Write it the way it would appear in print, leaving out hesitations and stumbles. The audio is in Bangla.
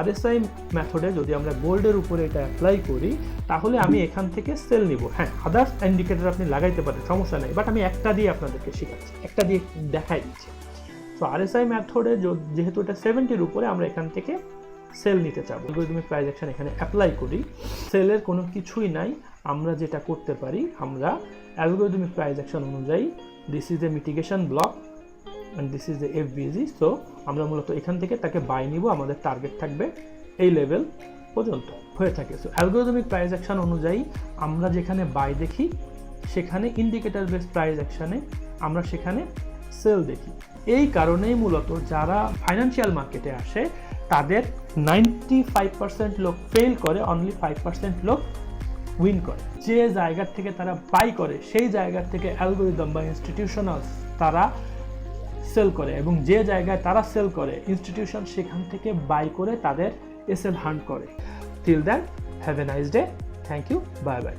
RSI মেথডে যদি আমরা গোল্ডের উপরে এটা অ্যাপ্লাই করি তাহলে আমি এখান থেকে সেল নিব। হ্যাঁ, আদার্স ইন্ডিকেটর আপনি লাগাইতে পারেন, সমস্যা নেই, বাট আমি একটা দিয়ে আপনাদেরকে শেখাচ্ছি, একটা দিয়ে দেখাই দিচ্ছি। সো RSI মেথডে যেহেতু এটা 70-র উপরে, আমরা এখান থেকে সেল নিতে চাবো। অ্যালগরিদমিক প্রাইস অ্যাকশন এখানে অ্যাপ্লাই করি, সেলের কোনো কিছুই নাই। আমরা যেটা করতে পারি, আমরা অ্যালগরিদমিক প্রাইস অ্যাকশন অনুযায়ী this is a mitigation block and this is a FVG। So আমরা মূলত এখান থেকে তাকে বাই নিব, আমাদের টার্গেট থাকবে এই লেভেল পর্যন্ত হয়ে থাকে। সো অ্যালগরিদমিক প্রাইস অ্যাকশন অনুযায়ী আমরা যেখানে বাই দেখি সেখানে ইন্ডিকেটর বেস প্রাইস অ্যাকশনে আমরা সেখানে সেল দেখি। এই কারণেই মূলত যারা ফাইন্যান্সিয়াল মার্কেটে আসে তাদের 95% লোক ফেল করে, অনলি 5% লোক উইন করে। যে জায়গার থেকে তারা বাই করে সেই জায়গার থেকে অ্যালগরিদম বা ইনস্টিটিউশনালস তারা সেল করে, এবং যে জায়গায় তারা সেল করে ইনস্টিটিউশন সেখান থেকে বাই করে তাদের এসএল হান্ট করে। Till then, have a nice day, thank you, bye by.